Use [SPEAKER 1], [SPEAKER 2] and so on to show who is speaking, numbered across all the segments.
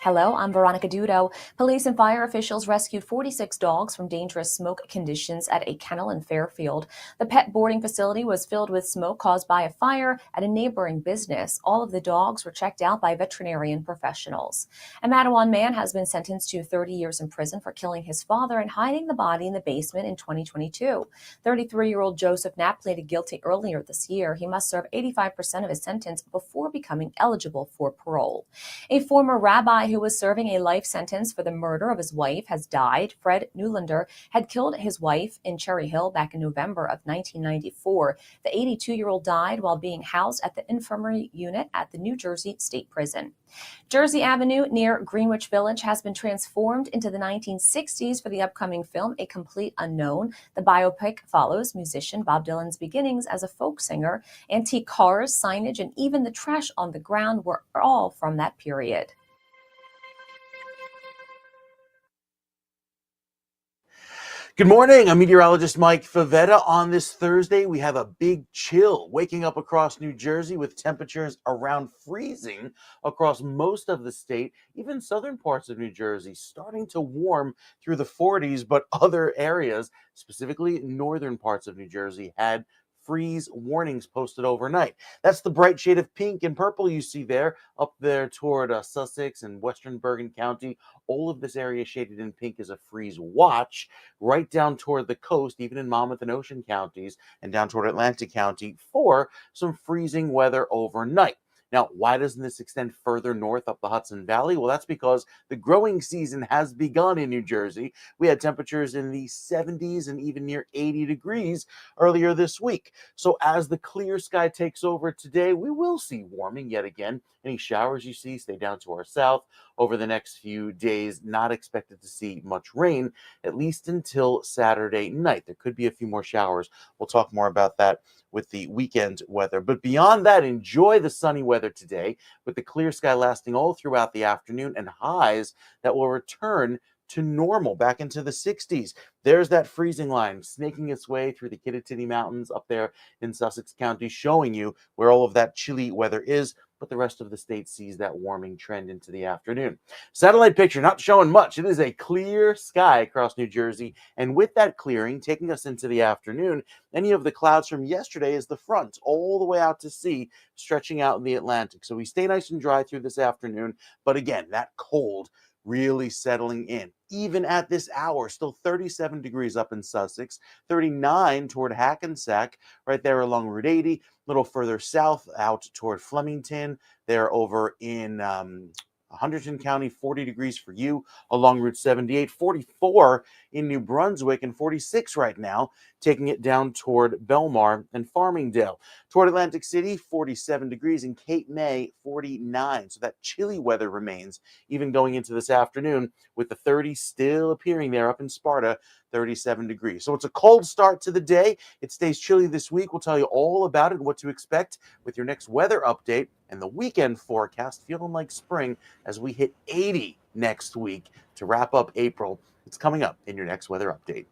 [SPEAKER 1] Hello, I'm Veronica Dudo. Police and fire officials rescued 46 dogs from dangerous smoke conditions at a kennel in Fairfield. The pet boarding facility was filled with smoke caused by a fire at a neighboring business. All of the dogs were checked out by veterinarian professionals. A Matawan man has been sentenced to 30 years in prison for killing his father and hiding the body in the basement in 2022. 33-year-old Joseph Knapp pleaded guilty earlier this year. He must serve 85% of his sentence before becoming eligible for parole. A former rabbi who was serving a life sentence for the murder of his wife has died. Fred Newlander had killed his wife in Cherry Hill back in November of 1994. The 82-year-old died while being housed at the infirmary unit at the New Jersey State Prison. Jersey Avenue near Greenwich Village has been transformed into the 1960s for the upcoming film A Complete Unknown. The biopic follows musician Bob Dylan's beginnings as a folk singer. Antique cars, signage, and even the trash on the ground were all from that period.
[SPEAKER 2] Good morning. I'm meteorologist Mike Favetta. On this Thursday, we have a big chill waking up across New Jersey with temperatures around freezing across most of the state. Even southern parts of New Jersey starting to warm through the 40s, but other areas, specifically northern parts of New Jersey, had freeze warnings posted overnight. That's the bright shade of pink and purple you see there up there toward Sussex and western Bergen County. All of this area shaded in pink is a freeze watch. Right down toward the coast, even in Monmouth and Ocean counties, and down toward Atlantic County for some freezing weather overnight. Now, why doesn't this extend further north up the Hudson Valley? Well, that's because the growing season has begun in New Jersey. We had temperatures in the 70s and even near 80 degrees earlier this week. So as the clear sky takes over today, we will see warming yet again. Any showers you see stay down to our south. Over the next few days, not expected to see much rain, at least until Saturday night. There could be a few more showers. We'll talk more about that with the weekend weather. But beyond that, enjoy the sunny weather today with the clear sky lasting all throughout the afternoon and highs that will return to normal back into the 60s. There's that freezing line snaking its way through the Kittatinny Mountains up there in Sussex County, showing you where all of that chilly weather is. But the rest of the state sees that warming trend into the afternoon. Satellite picture not showing much. It is a clear sky across New Jersey. And with that clearing taking us into the afternoon, any of the clouds from yesterday is the front all the way out to sea, stretching out in the Atlantic. So we stay nice and dry through this afternoon. But again, that cold really settling in. Even at this hour, still 37 degrees up in Sussex, 39 toward Hackensack, right there along Route 80, a little further south out toward Flemington. They're over in Hunterdon County, 40 degrees for you along Route 78, 44 in New Brunswick, and 46 right now, taking it down toward Belmar and Farmingdale. Toward Atlantic City, 47 degrees, and Cape May, 49. So that chilly weather remains even going into this afternoon, with the 30s still appearing there up in Sparta, 37 degrees. So it's a cold start to the day. It stays chilly this week. We'll tell you all about it and what to expect with your next weather update and the weekend forecast, feeling like spring as we hit 80 next week to wrap up April. It's coming up in your next weather update.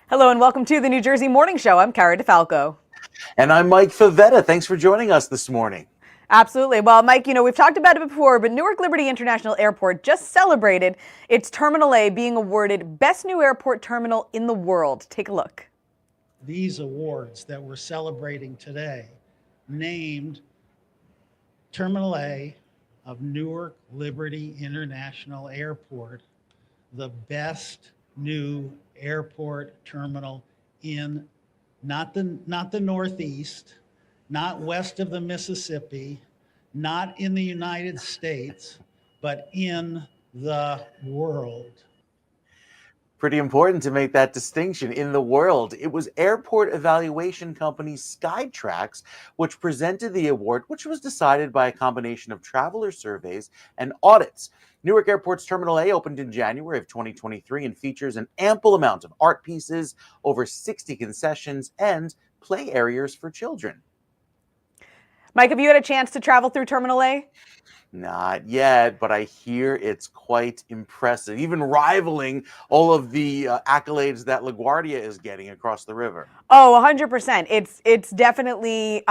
[SPEAKER 3] Hello and welcome to the New Jersey Morning Show. I'm Cara Falco.
[SPEAKER 2] And I'm Mike Favetta. Thanks for joining us this morning.
[SPEAKER 3] Absolutely. Well, Mike, we've talked about it before, but Newark Liberty International Airport just celebrated its Terminal A being awarded Best New Airport Terminal in the World. Take a look.
[SPEAKER 4] These awards that we're celebrating today named Terminal A of Newark Liberty International Airport the best new airport terminal in not the Northeast, not west of the Mississippi, not in the United States, but in the world.
[SPEAKER 2] Pretty important to make that distinction, in the world. It was airport evaluation company Skytrax which presented the award, which was decided by a combination of traveler surveys and audits. Newark Airport's Terminal A opened in January of 2023 and features an ample amount of art pieces, over 60 concessions, and play areas for children.
[SPEAKER 3] Mike, have you had a chance to travel through Terminal A?
[SPEAKER 2] Not yet, but I hear it's quite impressive, even rivaling all of the accolades that LaGuardia is getting across the river.
[SPEAKER 3] Oh, 100%. It's definitely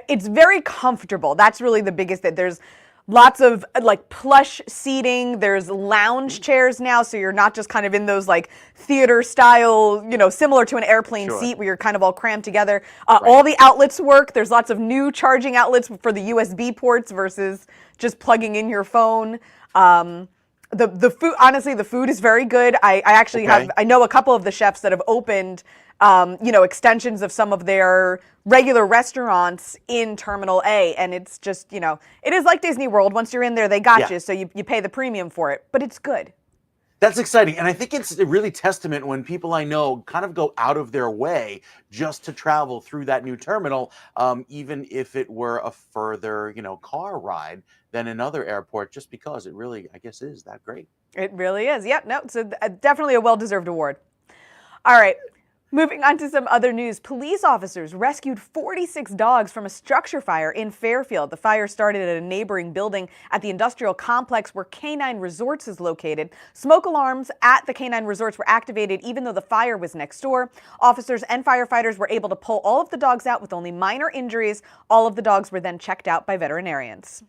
[SPEAKER 3] it's very comfortable. That's really the biggest thing. There's lots of like plush seating. There's lounge chairs now, so you're not just kind of in those like theater style, similar to an airplane
[SPEAKER 2] Sure.
[SPEAKER 3] seat where you're kind of all cramped together. All the outlets work. There's lots of new charging outlets for the USB ports versus just plugging in your phone. The food, honestly, the food is very good. I actually I know a couple of the chefs that have opened, extensions of some of their regular restaurants in Terminal A. And it's just, it is like Disney World. Once you're in there, they got you. So you pay the premium for it, but it's good.
[SPEAKER 2] That's exciting. And I think it's really testament when people I know kind of go out of their way just to travel through that new terminal, even if it were a further, car ride than another airport, just because it really, I guess, is that great.
[SPEAKER 3] It really is. Yep. No, it's definitely a well-deserved award. All right. Moving on to some other news, police officers rescued 46 dogs from a structure fire in Fairfield. The fire started at a neighboring building at the industrial complex where Canine Resorts is located. Smoke alarms at the Canine Resorts were activated even though the fire was next door. Officers and firefighters were able to pull all of the dogs out with only minor injuries. All of the dogs were then checked out by veterinarians.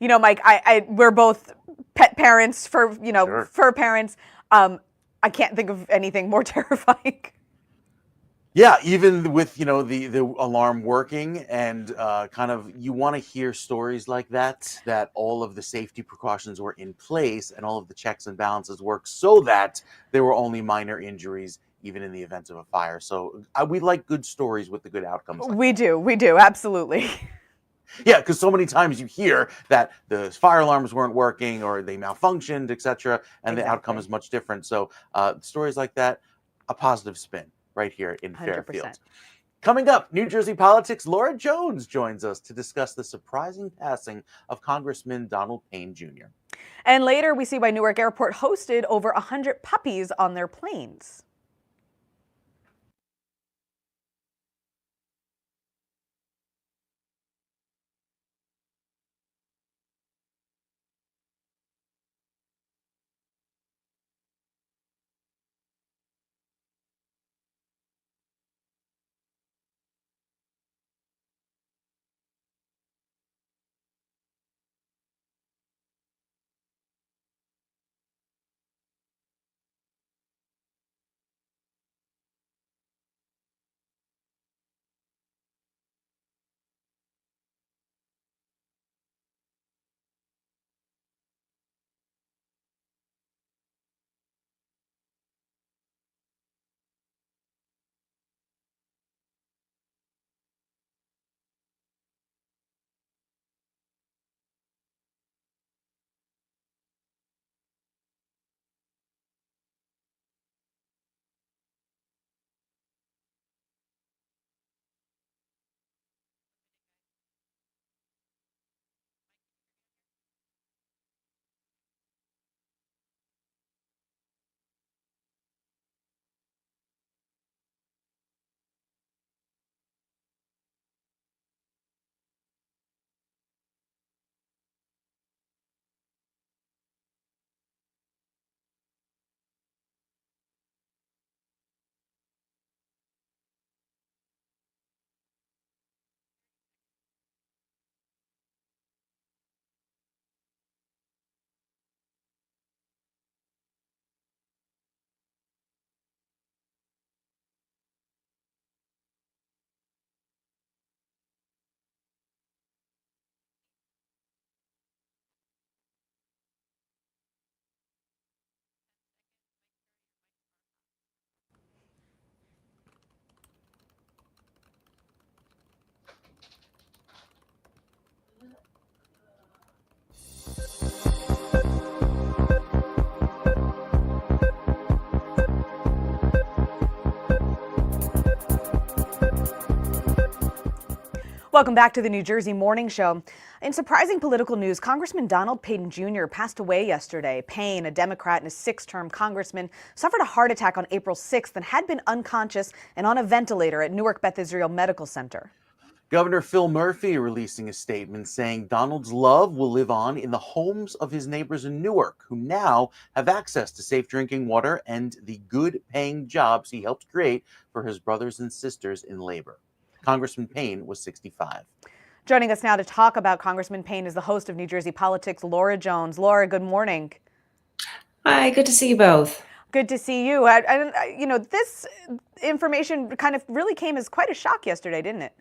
[SPEAKER 3] Mike, we're both pet parents for,
[SPEAKER 2] Sure.
[SPEAKER 3] fur parents. I can't think of anything more terrifying.
[SPEAKER 2] Yeah, even with, the alarm working and kind of you want to hear stories like that all of the safety precautions were in place and all of the checks and balances worked so that there were only minor injuries, even in the event of a fire. So we like good stories with the good outcomes.
[SPEAKER 3] We do, absolutely.
[SPEAKER 2] Yeah, because so many times you hear that the fire alarms weren't working or they malfunctioned, etc., and the outcome is much different. So stories like that, a positive spin right here in 100%. Fairfield. Coming up, New Jersey politics, Laura Jones joins us to discuss the surprising passing of Congressman Donald Payne Jr.
[SPEAKER 3] And later, we see why Newark Airport hosted over 100 puppies on their planes. Welcome back to the New Jersey Morning Show. In surprising political news, Congressman Donald Payne Jr. passed away yesterday. Payne, a Democrat and a six-term congressman, suffered a heart attack on April 6th and had been unconscious and on a ventilator at Newark Beth Israel Medical Center.
[SPEAKER 2] Governor Phil Murphy releasing a statement saying Donald's love will live on in the homes of his neighbors in Newark, who now have access to safe drinking water and the good paying jobs he helped create for his brothers and sisters in labor. Congressman Payne was 65.
[SPEAKER 3] Joining us now to talk about Congressman Payne is the host of New Jersey Politics, Laura Jones. Laura, good morning.
[SPEAKER 5] Hi, good to see you both.
[SPEAKER 3] Good to see you. This information kind of really came as quite a shock yesterday, didn't it?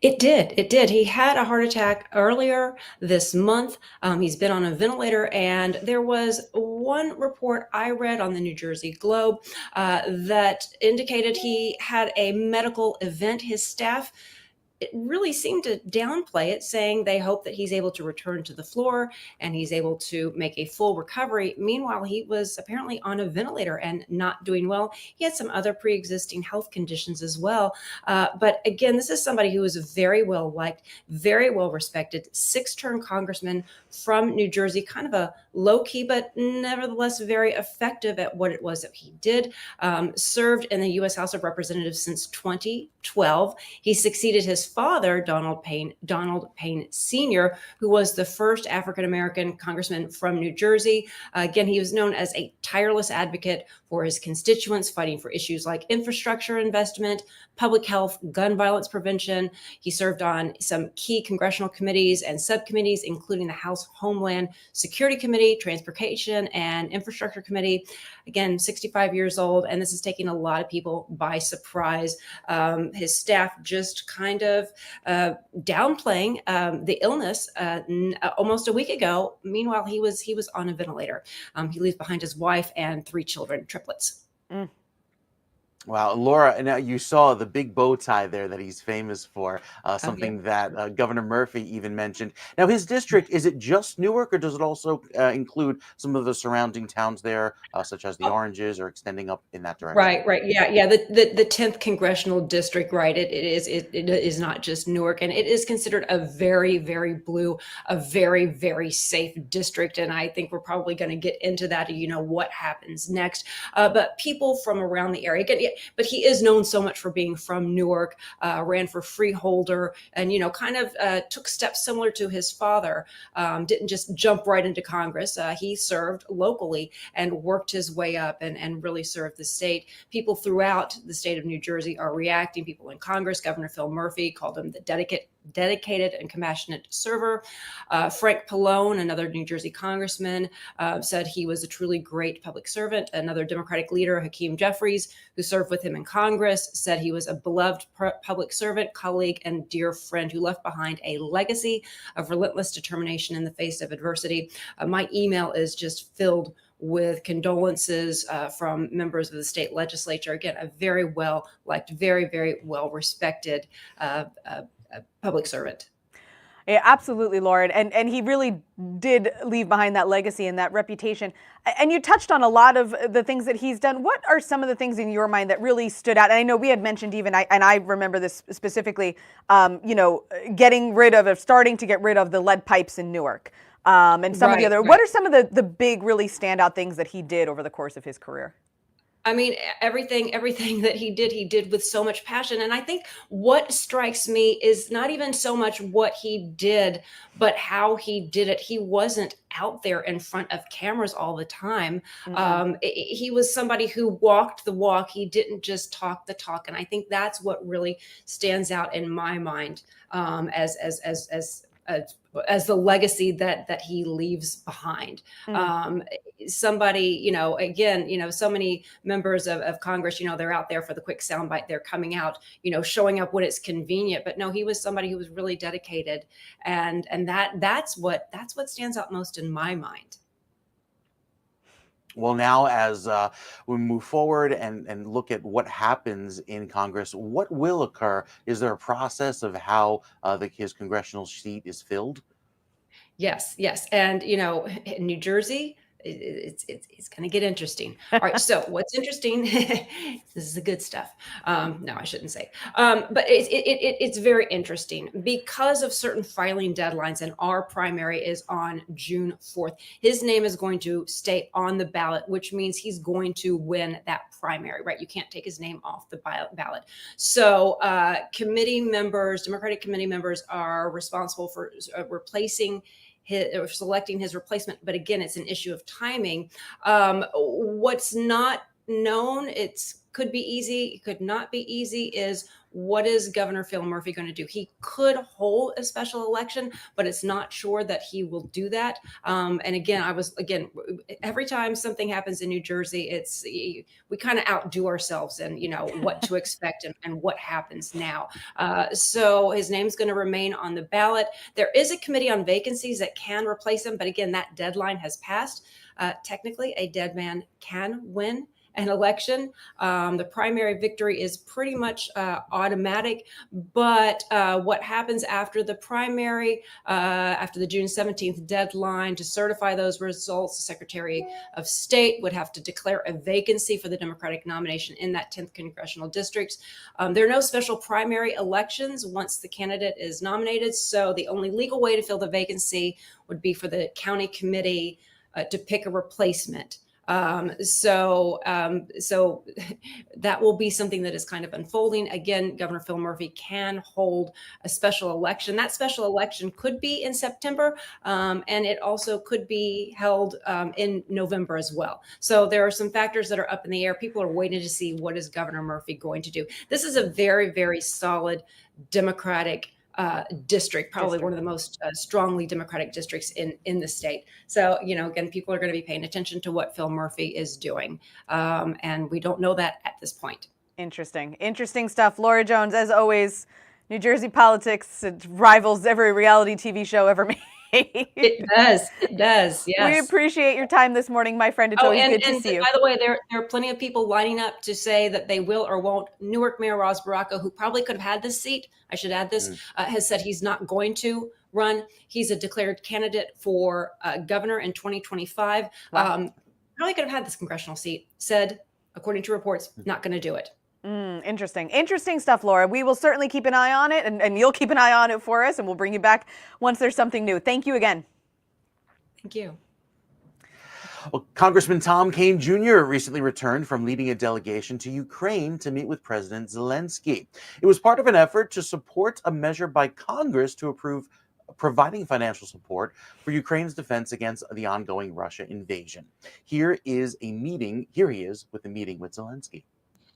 [SPEAKER 5] It did. It did. He had a heart attack earlier this month. He's been on a ventilator, and there was one report I read on the New Jersey Globe that indicated he had a medical event. His staff really seemed to downplay it, saying they hope that he's able to return to the floor and he's able to make a full recovery. Meanwhile, he was apparently on a ventilator and not doing well. He had some other pre-existing health conditions as well. But again, this is somebody who is very well liked, very well respected, six-term congressman from New Jersey, kind of a low-key, but nevertheless very effective at what it was that he did. Served in the U.S. House of Representatives since 2012. He succeeded his father, Donald Payne Sr., who was the first African-American congressman from New Jersey. Again, he was known as a tireless advocate for his constituents, fighting for issues like infrastructure investment, public health, gun violence prevention. He served on some key congressional committees and subcommittees, including the House Homeland Security Committee, Transportation, and Infrastructure Committee. Again, 65 years old, and this is taking a lot of people by surprise. His staff just kind of downplaying the illness almost a week ago. Meanwhile, he was on a ventilator. He leaves behind his wife and 3 children, triplets.
[SPEAKER 3] Mm.
[SPEAKER 2] Wow, Laura, now you saw the big bow tie there that he's famous for, something that Governor Murphy even mentioned. Now, his district, is it just Newark, or does it also include some of the surrounding towns there, such as the ONNJs, or extending up in that direction?
[SPEAKER 5] Right. Yeah. The 10th congressional district, right? It is not just Newark, and it is considered a very, very blue, a very, very safe district. And I think we're probably going to get into that. What happens next? But people from around the area, but he is known so much for being from Newark. Ran for freeholder, and kind of took steps similar to his father. Didn't just jump right into Congress. He served locally and worked his way up and really served the state. People throughout the state of New Jersey are reacting. People in Congress, Governor Phil Murphy called him the dedicated and compassionate server. Frank Pallone, another New Jersey congressman, said he was a truly great public servant. Another Democratic leader, Hakeem Jeffries, who served with him in Congress, said he was a beloved public servant, colleague, and dear friend who left behind a legacy of relentless determination in the face of adversity. My email is just filled with condolences from members of the state legislature. Again, a very well liked, very, very well respected public servant.
[SPEAKER 3] Yeah, absolutely, Lauren. And he really did leave behind that legacy and that reputation. And you touched on a lot of the things that he's done. What are some of the things in your mind that really stood out? And I know we had mentioned even, and I remember this specifically, starting to get rid of the lead pipes in Newark. And some of the other, what are some of the big, really standout things that he did over the course of his career?
[SPEAKER 5] I mean, everything that he did with so much passion. And I think what strikes me is not even so much what he did, but how he did it. He wasn't out there in front of cameras all the time. Mm-hmm. He was somebody who walked the walk. He didn't just talk the talk. And I think that's what really stands out in my mind as the legacy that he leaves behind. Mm. Somebody, again, so many members of Congress, they're out there for the quick soundbite. They're coming out, showing up when it's convenient. But no, he was somebody who was really dedicated, and that's what stands out most in my mind.
[SPEAKER 2] Well, now as we move forward and look at what happens in Congress, what will occur? Is there a process of how his congressional seat is filled?
[SPEAKER 5] Yes. And, in New Jersey, it's going to get interesting. All right. So what's interesting? This is the good stuff. No, I shouldn't say. But it's very interesting because of certain filing deadlines, and our primary is on June 4th. His name is going to stay on the ballot, which means he's going to win that primary, right? You can't take his name off the ballot. So committee members, Democratic committee members, are responsible for replacing or selecting his replacement. But again, it's an issue of timing. What's not known, could be easy, it could not be easy, is what is Governor Phil Murphy going to do? He could hold a special election, but it's not sure that he will do that. And again, every time something happens in New Jersey, we kind of outdo ourselves and what to expect and what happens now. So his name's going to remain on the ballot. There is a committee on vacancies that can replace him, but again, that deadline has passed. Technically, a dead man can win an election. The primary victory is pretty much automatic, but what happens after the primary, after the June 17th deadline to certify those results, the Secretary of State would have to declare a vacancy for the Democratic nomination in that 10th congressional district. There are no special primary elections once the candidate is nominated, so the only legal way to fill the vacancy would be for the county committee to pick a replacement. So that will be something that is kind of unfolding. Again, Governor Phil Murphy can hold a special election. That special election could be in September, and it also could be held in November as well. So there are some factors that are up in the air. People are waiting to see what is Governor Murphy going to do. This is a very, very solid Democratic district, probably one of the most strongly Democratic districts in the state. So, again, people are going to be paying attention to what Phil Murphy is doing. And we don't know that at this point.
[SPEAKER 3] Interesting stuff. Laura Jones, as always, New Jersey politics, it rivals every reality TV show ever made.
[SPEAKER 5] It does, yes.
[SPEAKER 3] We appreciate your time this morning, my friend. It's always good to see you.
[SPEAKER 5] By the way, there are plenty of people lining up to say that they will or won't. Newark Mayor Ross Baracca, who probably could have had this seat, I should add this, has said he's not going to run. He's a declared candidate for governor in 2025.
[SPEAKER 3] Wow.
[SPEAKER 5] Probably could have had this congressional seat, said, according to reports, not going to do it.
[SPEAKER 3] Interesting stuff, Laura. We will certainly keep an eye on it, and you'll keep an eye on it for us, and we'll bring you back once there's something new. Thank you again.
[SPEAKER 5] Thank you.
[SPEAKER 2] Well, Congressman Tom Kean Jr. recently returned from leading a delegation to Ukraine to meet with President Zelensky. It was part of an effort to support a measure by Congress to approve providing financial support for Ukraine's defense against the ongoing Russia invasion. Here he is with a meeting with Zelensky.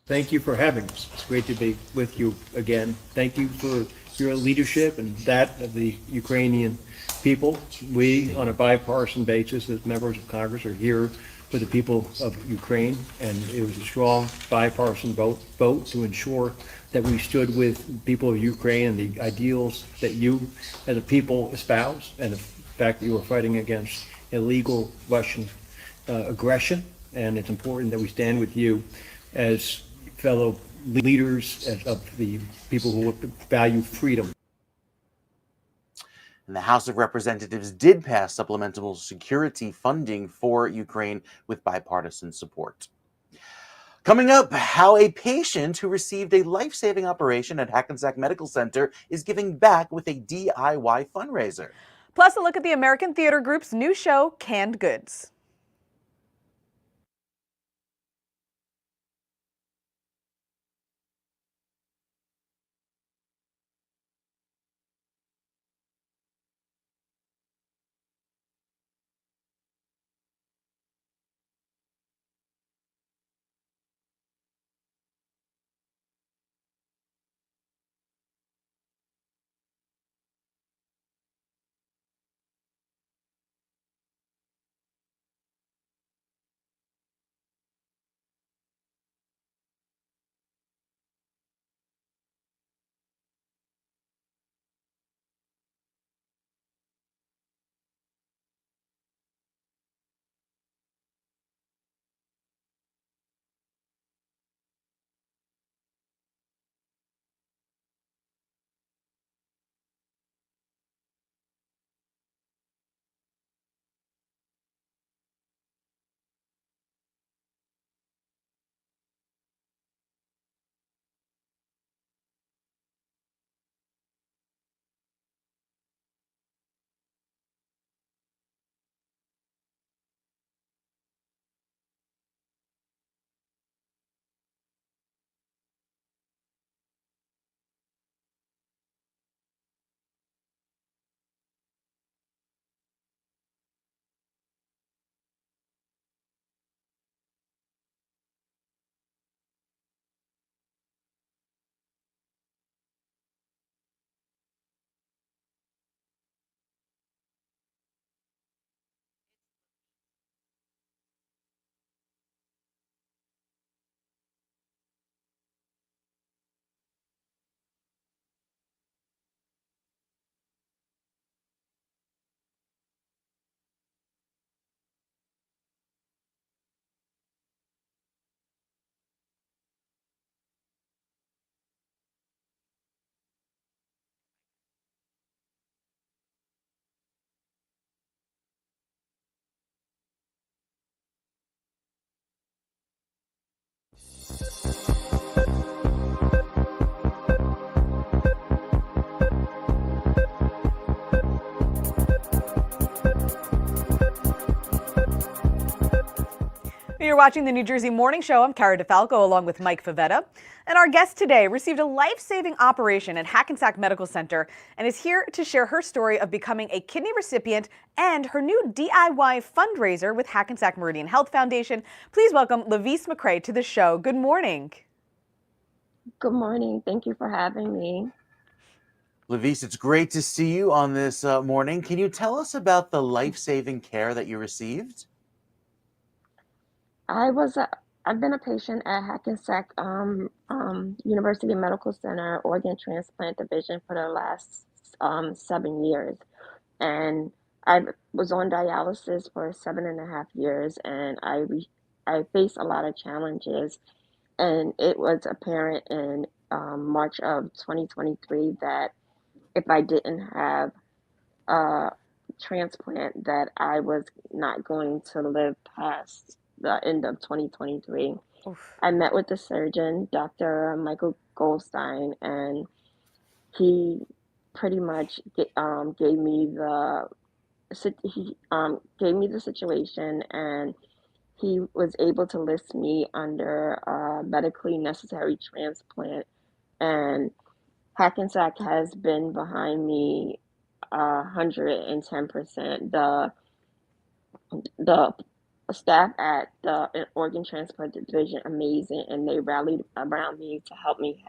[SPEAKER 6] Thank you for having us. It's great to be with you again. Thank you for your leadership and that of the Ukrainian people. We, on a bipartisan basis, as members of Congress, are here for the people of Ukraine, and it was a strong bipartisan vote to ensure that we stood with people of Ukraine and the ideals that you as a people espouse, and the fact that you are fighting against illegal Russian aggression. And it's important that we stand with you as fellow leaders of the people who value freedom.
[SPEAKER 2] And the House of Representatives did pass supplemental security funding for Ukraine with bipartisan support. Coming up, how a patient who received a life-saving operation at Hackensack Medical Center is giving back with a DIY fundraiser.
[SPEAKER 3] Plus, a look at the American Theater Group's new show, Canned Goods. You're watching the New Jersey Morning Show. I'm Cara Falco along with Mike Favetta. And our guest today received a life-saving operation at Hackensack Medical Center and is here to share her story of becoming a kidney recipient and her new DIY fundraiser with Hackensack Meridian Health Foundation. Please welcome Lavise McCrae to the show. Good morning.
[SPEAKER 7] Good morning. Thank you for having me.
[SPEAKER 2] Lavise, it's great to see you on this morning. Can you tell us about the life-saving care that you received?
[SPEAKER 7] I've been a patient at Hackensack University Medical Center Organ Transplant Division for the last 7 years, and I was on dialysis for 7.5 years, and I faced a lot of challenges, and it was apparent in March of 2023 that if I didn't have a transplant, that I was not going to live past the end of 2023.
[SPEAKER 3] Oof.
[SPEAKER 7] I met with the surgeon, Dr. Michael Goldstein, and he pretty much gave me the situation, and he was able to list me under a medically necessary transplant. And Hackensack has been behind me 110%. The staff at the organ transplant division amazing, and they rallied around me to help me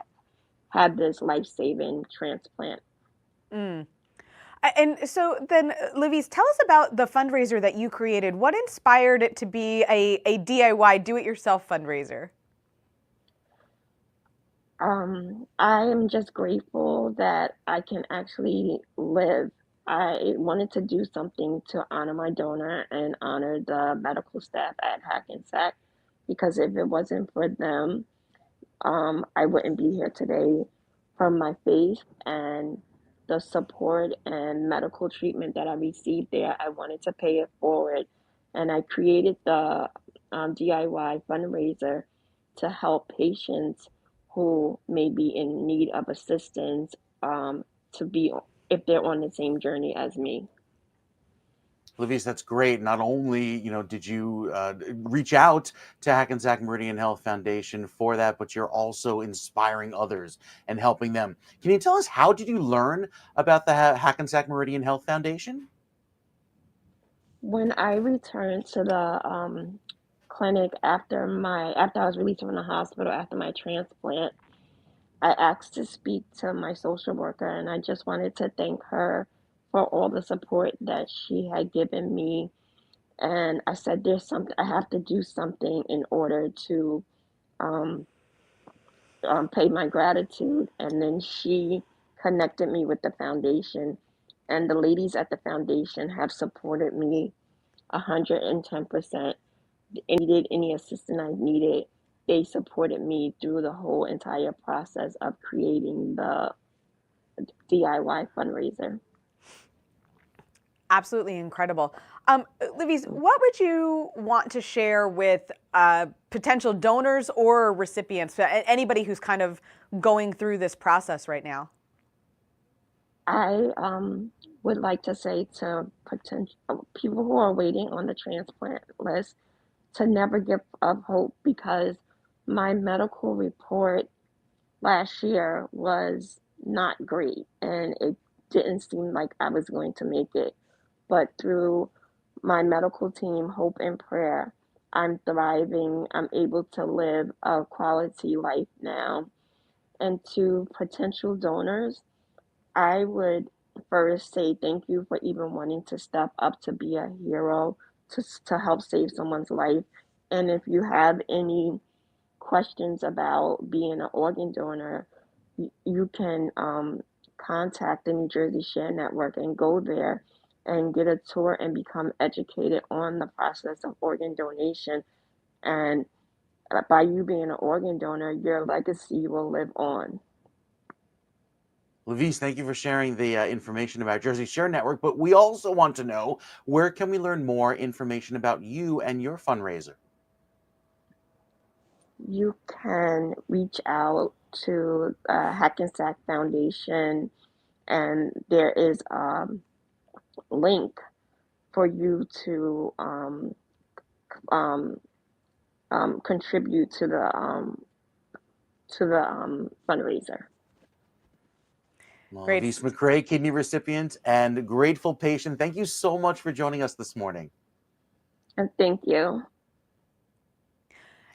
[SPEAKER 7] have this life-saving transplant.
[SPEAKER 3] Mm. And so then, Lavise, tell us about the fundraiser that you created. What inspired it to be a DIY, do-it-yourself fundraiser?
[SPEAKER 7] I am just grateful that I can actually live. I wanted to do something to honor my donor and honor the medical staff at Hackensack, because if it wasn't for them, I wouldn't be here today. From my faith and the support and medical treatment that I received there, I wanted to pay it forward. And I created the DIY fundraiser to help patients who may be in need of assistance, to be, if they're on the same journey as me.
[SPEAKER 2] Lavise, that's great. Not only, did you reach out to Hackensack Meridian Health Foundation for that, but you're also inspiring others and helping them. Can you tell us, how did you learn about the Hackensack Meridian Health Foundation?
[SPEAKER 7] When I returned to the clinic after I was released from the hospital after my transplant, I asked to speak to my social worker, and I just wanted to thank her for all the support that she had given me. And I said, there's something, I have to do something in order to um, pay my gratitude. And then she connected me with the foundation, and the ladies at the foundation have supported me 110%. Needed any assistance I needed, they supported me through the whole entire process of creating the DIY fundraiser.
[SPEAKER 3] Absolutely incredible. Lavise, what would you want to share with potential donors or recipients, anybody who's kind of going through this process right now?
[SPEAKER 7] I would like to say to potential people who are waiting on the transplant list to never give up hope, because my medical report last year was not great, and it didn't seem like I was going to make it. But through my medical team, hope and prayer, I'm thriving. I'm able to live a quality life now. And to potential donors, I would first say thank you for even wanting to step up to be a hero, to help save someone's life. And if you have any questions about being an organ donor, you can contact the New Jersey Share Network and go there and get a tour and become educated on the process of organ donation. And by you being an organ donor, your legacy will live on.
[SPEAKER 2] Lavise, thank you for sharing the information about Jersey Share Network, but we also want to know, where can we learn more information about you and your fundraiser?
[SPEAKER 7] You can reach out to Hackensack Foundation, and there is a link for you to um, contribute to the fundraiser.
[SPEAKER 2] Well,
[SPEAKER 3] Great.
[SPEAKER 2] Elise McRae, kidney recipient and grateful patient, thank you so much for joining us this morning.
[SPEAKER 7] And thank you.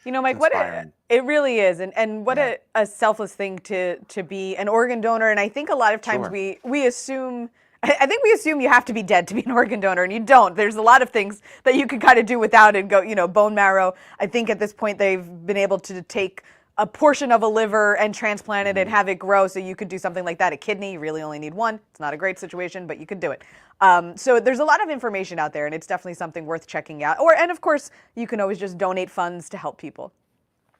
[SPEAKER 3] You know, Mike,
[SPEAKER 2] Inspiring.
[SPEAKER 3] it really is, and what
[SPEAKER 2] Yeah.
[SPEAKER 3] a selfless thing to be an organ donor. And I think a lot of times
[SPEAKER 2] Sure.
[SPEAKER 3] we assume. I think we assume you have to be dead to be an organ donor, and you don't. There's a lot of things that you can kind of do without and go, bone marrow. I think at this point they've been able to take a portion of a liver and transplant it and have it grow, so you could do something like that. A kidney, you really only need one. It's not a great situation, but you could do it. So there's a lot of information out there, and it's definitely something worth checking out. And of course, you can always just donate funds to help people.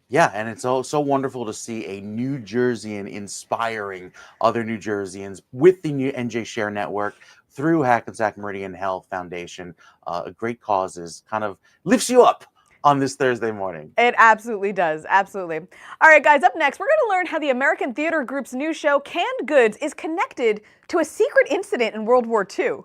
[SPEAKER 2] Yeah, and it's so wonderful to see a New Jerseyan inspiring other New Jerseyans with the new NJ Share Network through Hackensack Meridian Health Foundation. A great causes kind of lifts you up on this Thursday morning.
[SPEAKER 3] It absolutely does. Absolutely. All right, guys, up next, we're going to learn how the American Theater Group's new show, Canned Goods, is connected to a secret incident in World War II.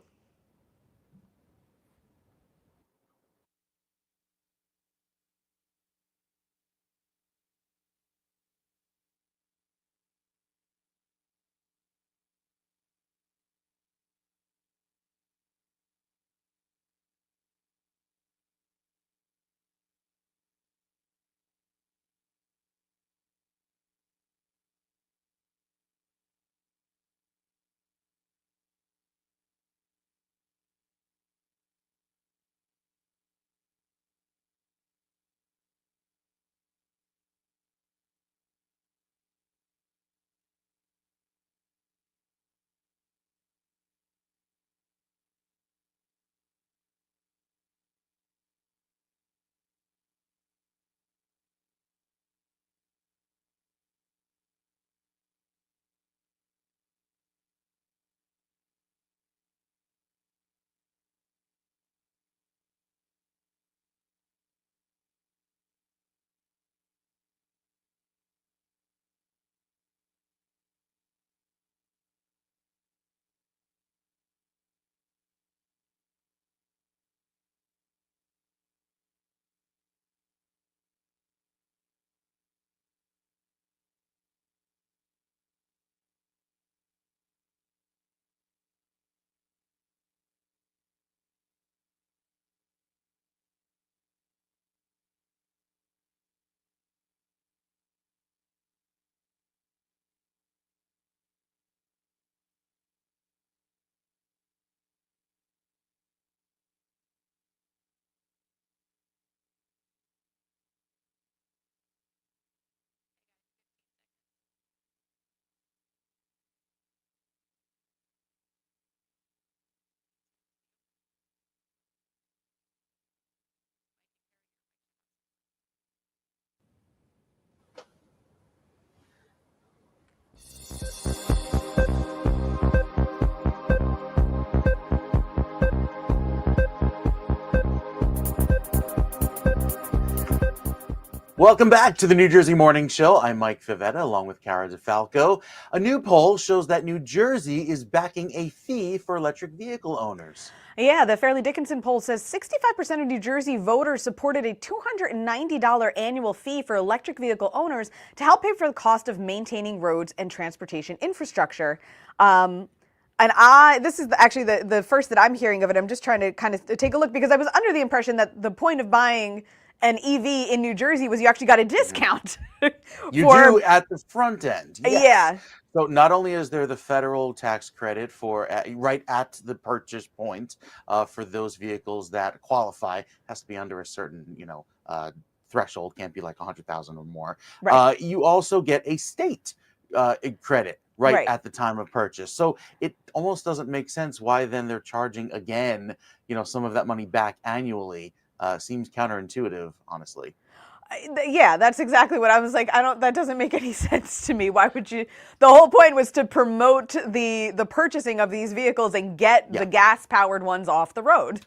[SPEAKER 2] Welcome back to the New Jersey Morning Show. I'm Mike Favetta along with Cara Falco. A new poll shows that New Jersey is backing a fee for electric vehicle owners.
[SPEAKER 3] Yeah, the Fairleigh Dickinson poll says 65% of New Jersey voters supported a $290 annual fee for electric vehicle owners to help pay for the cost of maintaining roads and transportation infrastructure. This is actually the first that I'm hearing of it. I'm just trying to kind of take a look because I was under the impression that the point of buying an EV in New Jersey was you actually got a discount.
[SPEAKER 2] You do at the front end. Yes.
[SPEAKER 3] Yeah.
[SPEAKER 2] So not only is there the federal tax credit for right at the purchase point for those vehicles that qualify, has to be under a certain threshold, can't be like 100,000 or more.
[SPEAKER 3] Right.
[SPEAKER 2] You also get a state credit right at the time of purchase. So it almost doesn't make sense why then they're charging again, some of that money back annually. Seems counterintuitive, honestly.
[SPEAKER 3] Yeah, that's exactly what I was like. That doesn't make any sense to me. Why would you? The whole point was to promote the purchasing of these vehicles and get the gas powered ones off the road.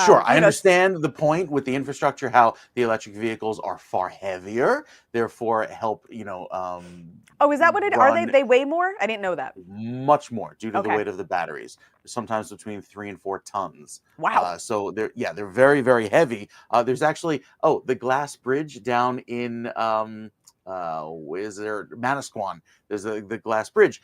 [SPEAKER 2] Sure, I
[SPEAKER 3] you know,
[SPEAKER 2] understand the point with the infrastructure, how the electric vehicles are far heavier, therefore help,
[SPEAKER 3] oh, is that what are they?
[SPEAKER 2] run
[SPEAKER 3] They weigh more? I didn't know that.
[SPEAKER 2] much more due to the
[SPEAKER 3] Okay.
[SPEAKER 2] weight of the batteries, sometimes between 3 and 4 tons.
[SPEAKER 3] Wow.
[SPEAKER 2] So they're very, very heavy. There's actually, the glass bridge down in, is there Manasquan? There's the glass bridge.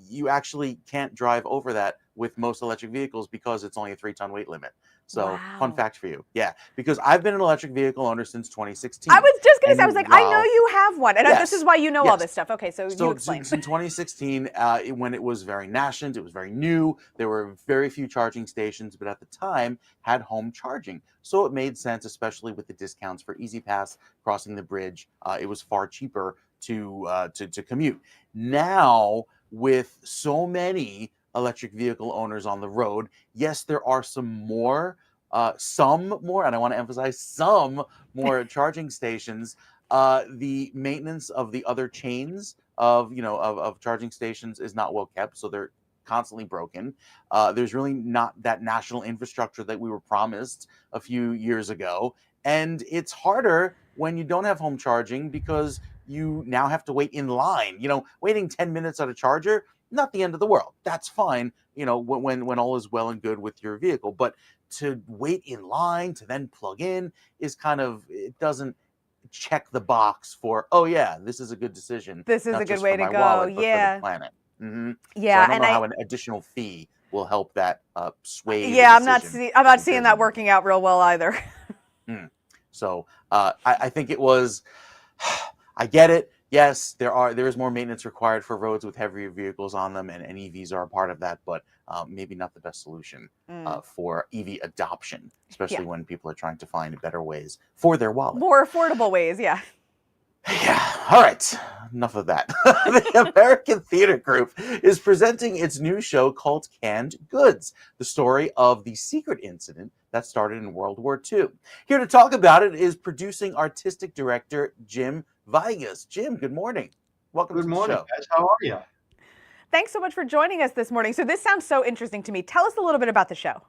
[SPEAKER 2] You actually can't drive over that with most electric vehicles because it's only a 3-ton weight limit. So, fun
[SPEAKER 3] Wow.
[SPEAKER 2] fact for you. Yeah, because I've been an electric vehicle owner since 2016.
[SPEAKER 3] I was just going to say, I
[SPEAKER 2] And
[SPEAKER 3] was like, I know
[SPEAKER 2] while
[SPEAKER 3] you have one. And this is
[SPEAKER 2] Yes,
[SPEAKER 3] why you know all
[SPEAKER 2] yes.
[SPEAKER 3] this stuff. Okay, so you
[SPEAKER 2] So
[SPEAKER 3] explain.
[SPEAKER 2] since in 2016, when it was very nascent, it was very new. There were very few charging stations, but at the time had home charging. So it made sense, especially with the discounts for Easy Pass crossing the bridge. It was far cheaper to commute. Now, with so many electric vehicle owners on the road, yes, there are some more, and I want to emphasize some more charging stations. The maintenance of the other chains of charging stations is not well kept, so they're constantly broken. There's really not that national infrastructure that we were promised a few years ago, and it's harder when you don't have home charging because you now have to wait in line. Waiting 10 minutes at a charger, not the end of the world. That's fine. When all is well and good with your vehicle, but to wait in line to then plug in is it doesn't check the box for, oh yeah, this is a good decision.
[SPEAKER 3] This is
[SPEAKER 2] not
[SPEAKER 3] a good
[SPEAKER 2] just
[SPEAKER 3] way
[SPEAKER 2] for
[SPEAKER 3] to
[SPEAKER 2] my
[SPEAKER 3] go.
[SPEAKER 2] wallet, but for
[SPEAKER 3] Yeah.
[SPEAKER 2] the planet. So
[SPEAKER 3] Yeah,
[SPEAKER 2] I don't
[SPEAKER 3] and
[SPEAKER 2] know how an additional fee will help that sway the
[SPEAKER 3] yeah, I'm not
[SPEAKER 2] decision
[SPEAKER 3] I'm
[SPEAKER 2] of
[SPEAKER 3] not
[SPEAKER 2] New
[SPEAKER 3] seeing
[SPEAKER 2] Jersey
[SPEAKER 3] that
[SPEAKER 2] more.
[SPEAKER 3] working out real well either.
[SPEAKER 2] So I think it was. I get it. Yes, there is more maintenance required for roads with heavier vehicles on them, and EVs are a part of that. But maybe not the best solution for EV adoption, especially when people are trying to find better ways for their wallet.
[SPEAKER 3] More affordable ways, yeah.
[SPEAKER 2] Yeah. All right. Enough of that. The American Theater Group is presenting its new show called Canned Goods, the story of the secret incident that started in World War II. Here to talk about it is producing artistic director Jim Vigas. Jim, good morning. Welcome
[SPEAKER 8] Good
[SPEAKER 2] to the
[SPEAKER 8] morning,
[SPEAKER 2] show.
[SPEAKER 8] guys. How are you?
[SPEAKER 3] Thanks so much for joining us this morning. So this sounds so interesting to me. Tell us a little bit about the show.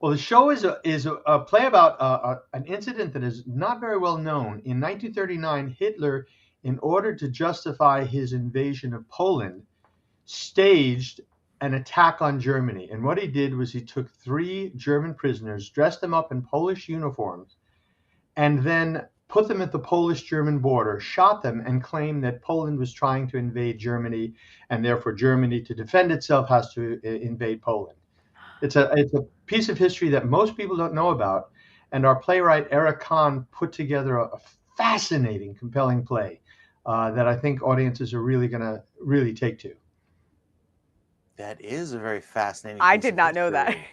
[SPEAKER 8] Well, the show is a play about an incident that is not very well known. In 1939, Hitler, in order to justify his invasion of Poland, staged an attack on Germany. And what he did was he took 3 German prisoners, dressed them up in Polish uniforms, and then put them at the Polish-German border, shot them, and claimed that Poland was trying to invade Germany, and therefore Germany, to defend itself, has to invade Poland. It's a piece of history that most people don't know about, and our playwright Eric Kahn put together a fascinating, compelling play that I think audiences are really going to really take to.
[SPEAKER 2] That is a very fascinating
[SPEAKER 3] I
[SPEAKER 2] piece
[SPEAKER 3] did
[SPEAKER 2] of
[SPEAKER 3] not know that.
[SPEAKER 2] history.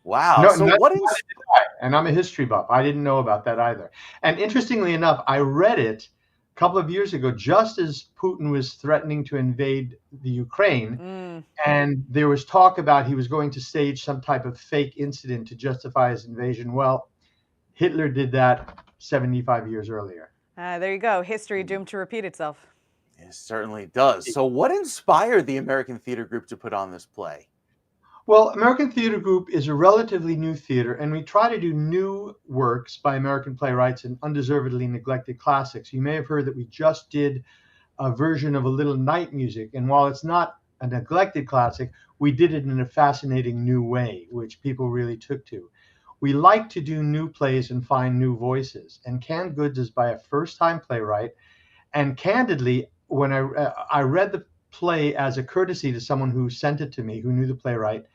[SPEAKER 2] Wow.
[SPEAKER 8] No,
[SPEAKER 2] So
[SPEAKER 8] not-
[SPEAKER 2] what
[SPEAKER 8] not
[SPEAKER 2] is
[SPEAKER 8] did I, and I'm a history buff. I didn't know about that either. And interestingly enough, I read it a couple of years ago, just as Putin was threatening to invade the Ukraine. And there was talk about he was going to stage some type of fake incident to justify his invasion. Well, Hitler did that 75 years earlier.
[SPEAKER 3] There you go. History doomed to repeat itself.
[SPEAKER 2] It certainly does. So what inspired the American Theater Group to put on this play?
[SPEAKER 8] Well, American Theater Group is a relatively new theater, and we try to do new works by American playwrights and undeservedly neglected classics. You may have heard that we just did a version of A Little Night Music, and while it's not a neglected classic, we did it in a fascinating new way, which people really took to. We like to do new plays and find new voices, and Canned Goods is by a first-time playwright. And candidly, when I read the play as a courtesy to someone who sent it to me, who knew the playwright,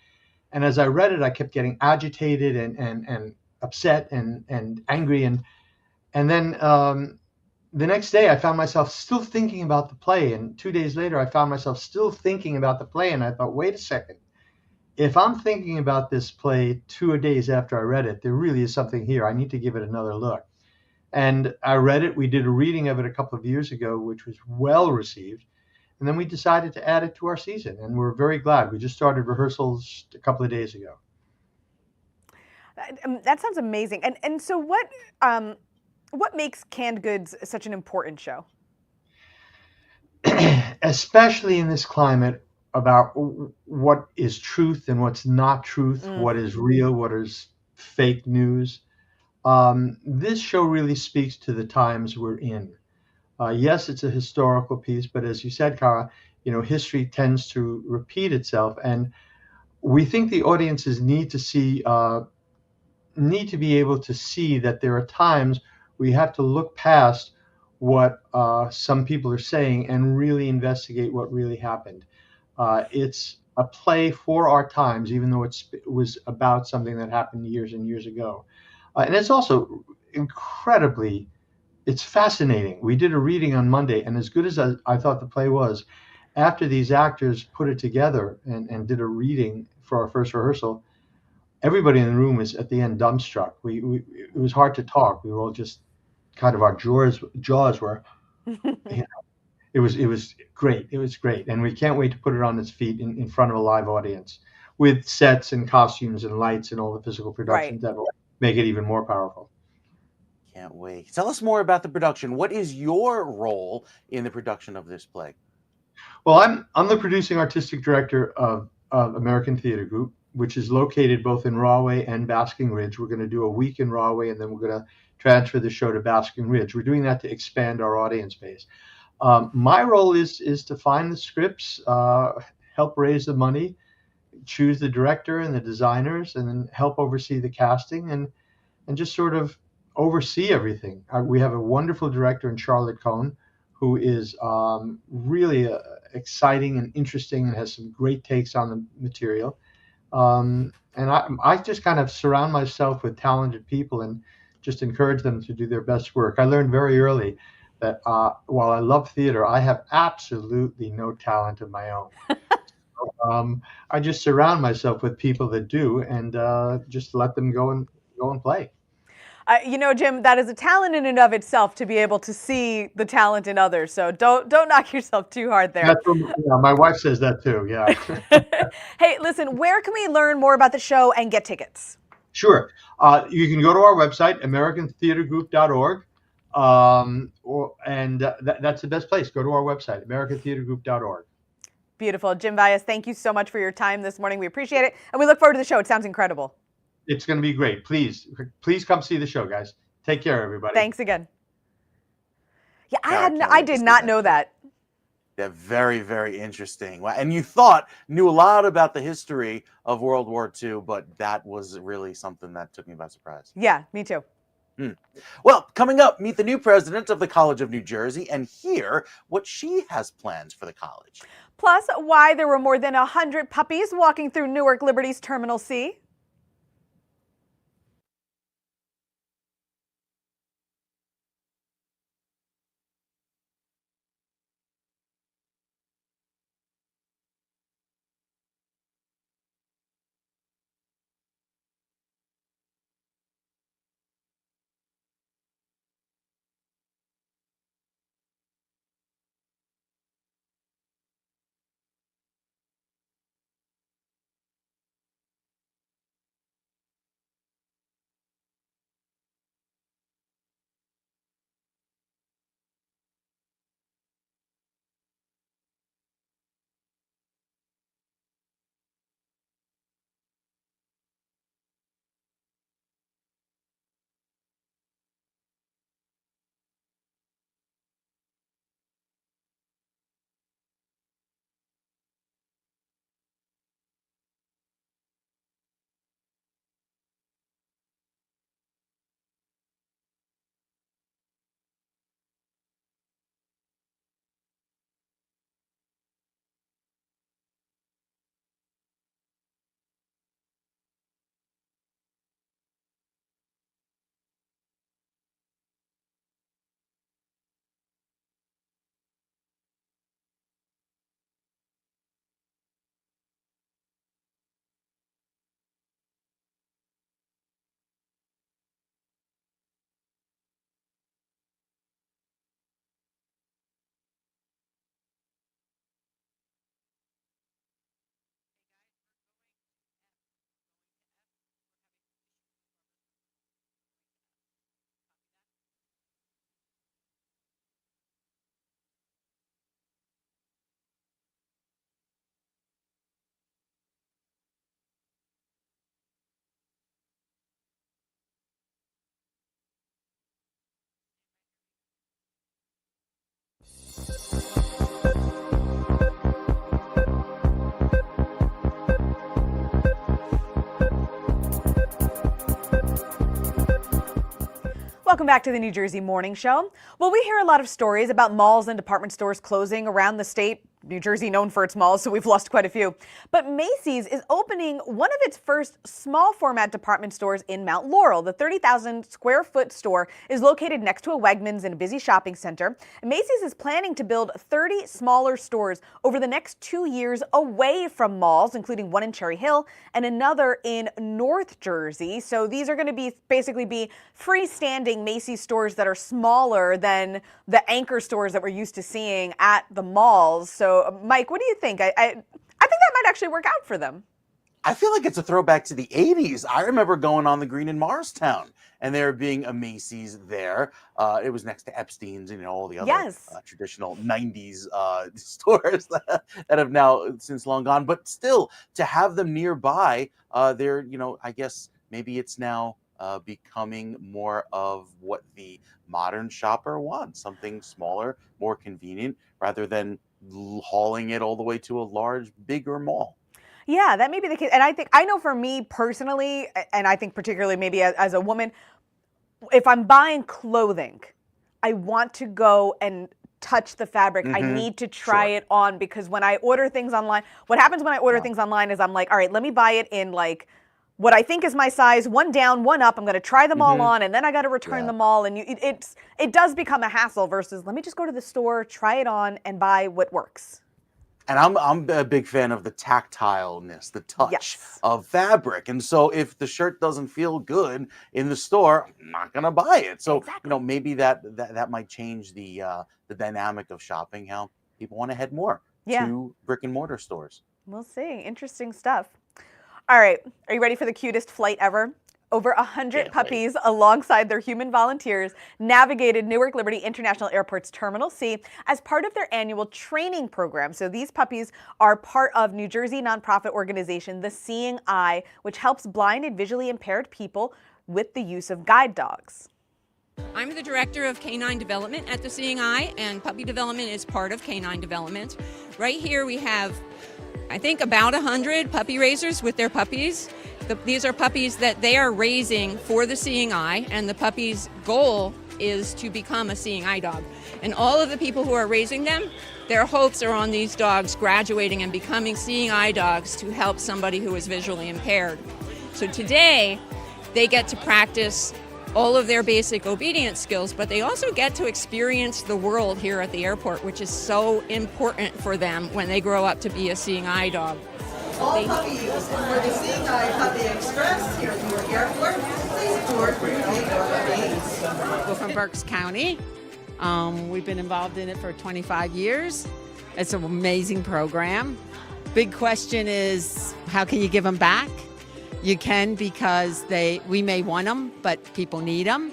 [SPEAKER 8] and as I read it, I kept getting agitated and upset and angry, and then the next day I found myself still thinking about the play, and 2 days later I found myself still thinking about the play, and I thought, wait a second, if I'm thinking about this play 2 days after I read it, there really is something here. I need to give it another look. And I read it. We did a reading of it a couple of years ago, which was well received. And then we decided to add it to our season, and we're very glad. We just started rehearsals a couple of days ago.
[SPEAKER 3] That sounds amazing. And so what makes Canned Goods such an important show?
[SPEAKER 8] Especially in this climate, about what is truth and what's not truth, what is real, what is fake news. This show really speaks to the times we're in. Yes, it's a historical piece, but as you said, Cara, history tends to repeat itself, and we think the audiences need to be able to see that there are times where you have to look past what some people are saying and really investigate what really happened. It's a play for our times, even though it was about something that happened years and years ago. And it's also incredibly, it's fascinating. We did a reading on Monday, and as good as I thought the play was, after these actors put it together and did a reading for our first rehearsal, everybody in the room was at the end dumbstruck. It was hard to talk. We were all just kind of our jaws were. You know, it was great. It was great, and we can't wait to put it on its feet in front of a live audience with sets and costumes and lights and all the physical productions that will make it even more powerful.
[SPEAKER 2] Can't wait. Tell us more about the production. What is your role in the production of this play?
[SPEAKER 8] Well, I'm the producing artistic director of American Theater Group, which is located both in Rahway and Basking Ridge. We're going to do a week in Rahway, and then we're going to transfer the show to Basking Ridge. We're doing that to expand our audience base. My role is to find the scripts, help raise the money, choose the director and the designers, and then help oversee the casting and just sort of oversee everything. We have a wonderful director in Charlotte Cohn, who is really exciting and interesting and has some great takes on the material. And I just kind of surround myself with talented people and just encourage them to do their best work. I learned very early that while I love theater, I have absolutely no talent of my own. I just surround myself with people that do, and just let them go and play.
[SPEAKER 3] Jim, that is a talent in and of itself to be able to see the talent in others. So don't knock yourself too hard there.
[SPEAKER 8] That's what, yeah, my wife says that too. Yeah.
[SPEAKER 3] Hey, listen, where can we learn more about the show and get tickets?
[SPEAKER 8] Sure. You can go to our website, AmericanTheaterGroup.org, that's the best place. Go to our website, AmericanTheaterGroup.org.
[SPEAKER 3] Beautiful. Jim Valles, thank you so much for your time this morning. We appreciate it, and we look forward to the show. It sounds incredible.
[SPEAKER 8] It's going to be great. Please come see the show, guys. Take care, everybody.
[SPEAKER 3] Thanks again. Yeah,
[SPEAKER 2] Cara,
[SPEAKER 3] I did not know that.
[SPEAKER 2] They're very, very interesting. And you knew a lot about the history of World War II, but that was really something that took me by surprise.
[SPEAKER 3] Yeah, me too.
[SPEAKER 2] Well, coming up, meet the new president of the College of New Jersey and hear what she has planned for the college.
[SPEAKER 3] Plus, why there were more than 100 puppies walking through Newark Liberty's Terminal C. Welcome back to the New Jersey Morning Show. Well, we hear a lot of stories about malls and department stores closing around the state. New Jersey known for its malls, so we've lost quite a few. But Macy's is opening one of its first small format department stores in Mount Laurel. The 30,000 square foot store is located next to a Wegmans in a busy shopping center. And Macy's is planning to build 30 smaller stores over the next 2 years away from malls, including one in Cherry Hill and another in North Jersey. So these are going to basically be freestanding Macy's stores that are smaller than the anchor stores that we're used to seeing at the malls. So Mike, what do you think? I think that might actually work out for them.
[SPEAKER 2] I feel like it's a throwback to the 80s. I remember going on the Green in Morristown and there being a Macy's there. It was next to Epstein's and all the other traditional 90s stores that have now since long gone. But still, to have them nearby, they're, I guess maybe it's now becoming more of what the modern shopper wants, something smaller, more convenient, rather than hauling it all the way to a large, bigger mall.
[SPEAKER 3] Yeah, that may be the case. And I know for me personally, and I think particularly maybe as a woman, if I'm buying clothing, I want to go and touch the fabric. I need to try it on, because when I order things online, what happens when I order things online is I'm like, all right, let me buy it in like what I think is my size, one down, one up. I'm going to try them all on, and then I got to return them all. And it does become a hassle versus let me just go to the store, try it on, and buy what works.
[SPEAKER 2] And I'm a big fan of the tactileness, the touch of fabric. And so if the shirt doesn't feel good in the store, I'm not going to buy it. So, maybe that might change the dynamic of shopping, how people want to head more to brick and mortar stores.
[SPEAKER 3] We'll see. Interesting stuff. All right. Are you ready for the cutest flight ever? Over 100 puppies alongside their human volunteers navigated Newark Liberty International Airport's Terminal C as part of their annual training program. So these puppies are part of New Jersey nonprofit organization, The Seeing Eye, which helps blind and visually impaired people with the use of guide dogs.
[SPEAKER 9] I'm the director of canine development at The Seeing Eye, and puppy development is part of canine development. Right here we have, I think, about 100 puppy raisers with their puppies. These are puppies that they are raising for the Seeing Eye, and the puppy's goal is to become a Seeing Eye dog. And all of the people who are raising them, their hopes are on these dogs graduating and becoming Seeing Eye dogs to help somebody who is visually impaired. So today, they get to practice all of their basic obedience skills, but they also get to experience the world here at the airport, which is so important for them when they grow up to be a Seeing Eye dog.
[SPEAKER 10] All puppies for the Seeing Eye Puppy Express here at Newark Airport, please board for your puppies.
[SPEAKER 11] We're from Berks County. We've been involved in it for 25 years. It's an amazing program. Big question is, how can you give them back? You can, because we may want them, but people need them.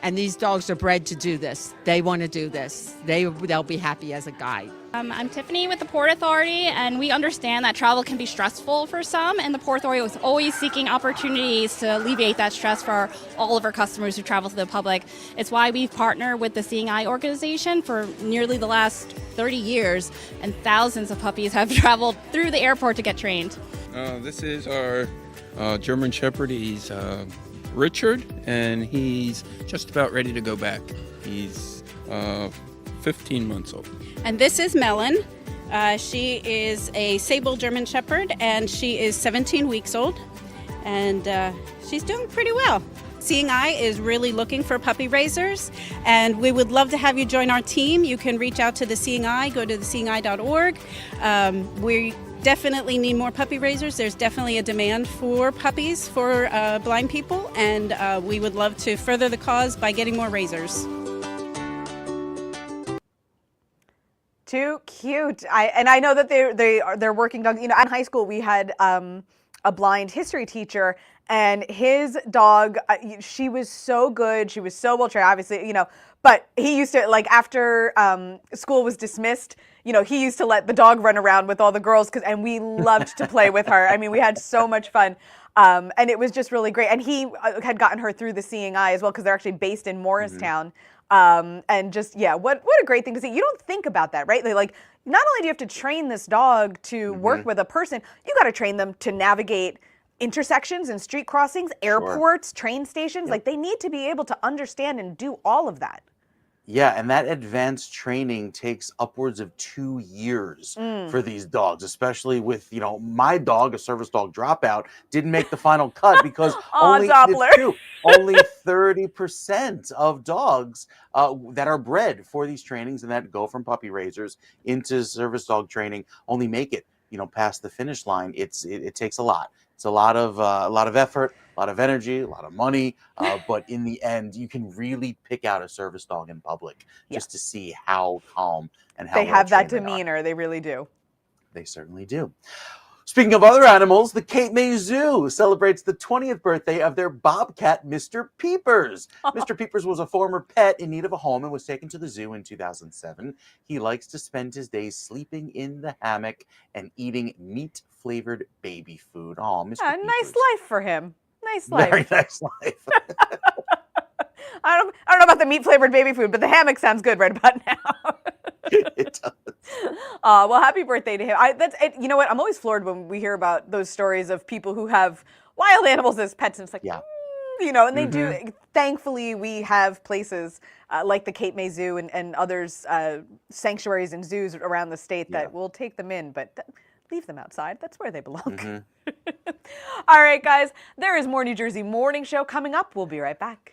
[SPEAKER 11] And these dogs are bred to do this. They want to do this. They'll be happy as a guide.
[SPEAKER 12] I'm Tiffany with the Port Authority, and we understand that travel can be stressful for some, and the Port Authority is always seeking opportunities to alleviate that stress for all of our customers who travel to the public. It's why we've partnered with the Seeing Eye organization for nearly the last 30 years, and thousands of puppies have traveled through the airport to get trained.
[SPEAKER 13] This is our German Shepherd. He's Richard, and he's just about ready to go back. He's 15 months old.
[SPEAKER 14] And this is Melon. She is a sable German Shepherd, and she is 17 weeks old, and she's doing pretty well. Seeing Eye is really looking for puppy raisers, and we would love to have you join our team. You can reach out to the Seeing Eye, go to theseeingeye.org. We definitely need more puppy raisers. There's definitely a demand for puppies for blind people, and we would love to further the cause by getting more raisers.
[SPEAKER 3] Too cute. I know that they're working dogs. In high school we had a blind history teacher, and his dog, she was so good. She was so well trained, obviously, but he used to, like, after school was dismissed, he used to let the dog run around with all the girls, and we loved to play with her. I mean, we had so much fun. And it was just really great. And he had gotten her through the Seeing Eye as well, because they're actually based in Morristown. And just, what a great thing to see. You don't think about that, right? Like, not only do you have to train this dog to work with a person, you got to train them to navigate intersections and street crossings, airports, train stations.
[SPEAKER 2] Yep.
[SPEAKER 3] Like they need to be able to understand and do all of that.
[SPEAKER 2] Yeah, and that advanced training takes upwards of 2 years for these dogs, especially with, my dog, a service dog dropout, didn't make the final cut because
[SPEAKER 3] Doppler.
[SPEAKER 2] only 30% of dogs that are bred for these trainings and that go from puppy raisers into service dog training only make it, past the finish line. It takes a lot. It's a lot of effort, a lot of energy, a lot of money, but in the end, you can really pick out a service dog in public just to see how calm and how
[SPEAKER 3] They
[SPEAKER 2] well
[SPEAKER 3] have that
[SPEAKER 2] trained they are.
[SPEAKER 3] demeanor. They really do.
[SPEAKER 2] They certainly do. Speaking of other animals, the Cape May Zoo celebrates the 20th birthday of their bobcat, Mr. Peepers. Mr. Peepers was a former pet in need of a home and was taken to the zoo in 2007. He likes to spend his days sleeping in the hammock and eating meat-flavored baby food. Oh, Mr.
[SPEAKER 3] Yeah,
[SPEAKER 2] Peepers.
[SPEAKER 3] nice life for him. Nice life.
[SPEAKER 2] Very nice life.
[SPEAKER 3] I don't know about the meat-flavored baby food, but the hammock sounds good right about now.
[SPEAKER 2] It does.
[SPEAKER 3] Well, happy birthday to him. You know what? I'm always floored when we hear about those stories of people who have wild animals as pets, and it's like, and they do. Thankfully, we have places like the Cape May Zoo and others, sanctuaries and zoos around the state that will take them in, but leave them outside. That's where they belong. All right, guys, there is more New Jersey Morning Show coming up. We'll be right back.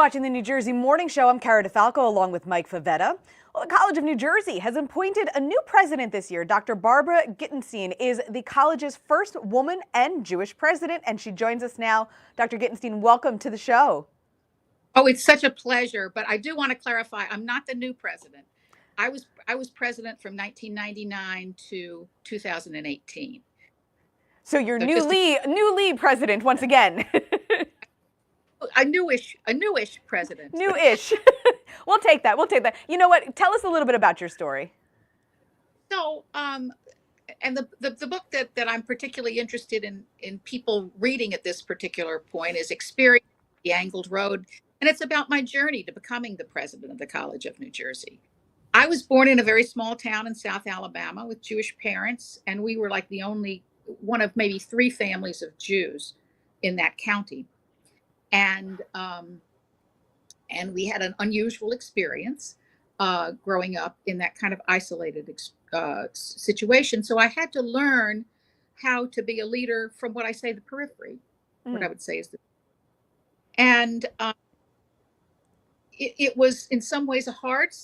[SPEAKER 3] watching the New Jersey Morning Show. I'm Cara Falco along with Mike Favetta. Well, the College of New Jersey has appointed a new president this year. Dr. Barbara Gittenstein is the college's first woman and Jewish president, and she joins us now. Dr. Gittenstein, welcome to the show.
[SPEAKER 15] Oh, it's such a pleasure, but I do want to clarify, I'm not the new president. I was president from 1999 to 2018.
[SPEAKER 3] So you're new lead president once again.
[SPEAKER 15] A newish president.
[SPEAKER 3] Newish. We'll take that. You know what? Tell us a little bit about your story.
[SPEAKER 15] So, and the book that I'm particularly interested in people reading at this particular point is Experience the Angled Road. And it's about my journey to becoming the president of the College of New Jersey. I was born in a very small town in South Alabama with Jewish parents, and we were like the only one of maybe 3 families of Jews in that county. And we had an unusual experience growing up in that kind of isolated situation. So I had to learn how to be a leader from what I say the periphery, what I would say is the. And it was in some ways a hard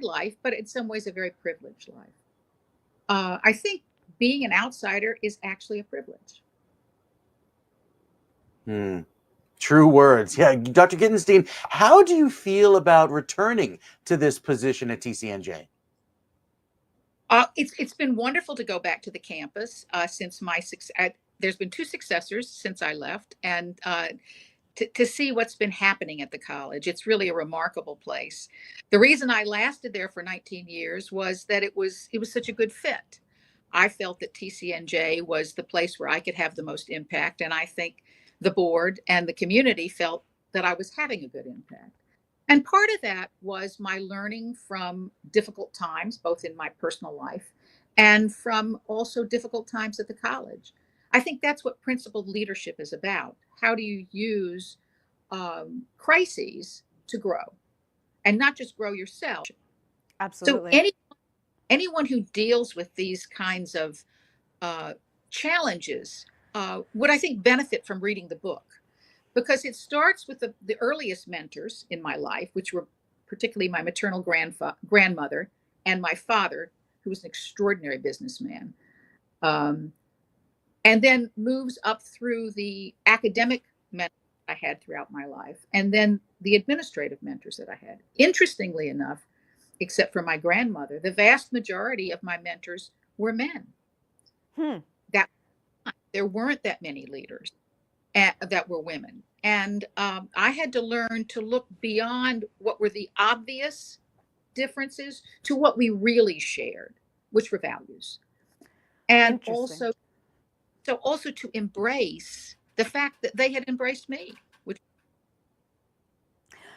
[SPEAKER 15] life, but in some ways a very privileged life. I think being an outsider is actually a privilege.
[SPEAKER 2] True words. Yeah, Dr. Gittenstein, how do you feel about returning to this position at TCNJ?
[SPEAKER 15] It's been wonderful to go back to the campus since there's been 2 successors since I left, and to see what's been happening at the college. It's really a remarkable place. The reason I lasted there for 19 years was that it was such a good fit. I felt that TCNJ was the place where I could have the most impact, and I think the board and the community felt that I was having a good impact. And part of that was my learning from difficult times, both in my personal life and from also difficult times at the college. I think that's what principled leadership is about. How do you use crises to grow and not just grow yourself?
[SPEAKER 3] Absolutely.
[SPEAKER 15] So anyone who deals with these kinds of challenges would, I think, benefit from reading the book, because it starts with the earliest mentors in my life, which were particularly my maternal grandmother and my father, who was an extraordinary businessman. And then moves up through the academic mentors I had throughout my life, and then the administrative mentors that I had. Interestingly enough, except for my grandmother, the vast majority of my mentors were men. There weren't that many leaders that were women. And I had to learn to look beyond what were the obvious differences to what we really shared, which were values. And also to embrace the fact that they had embraced me.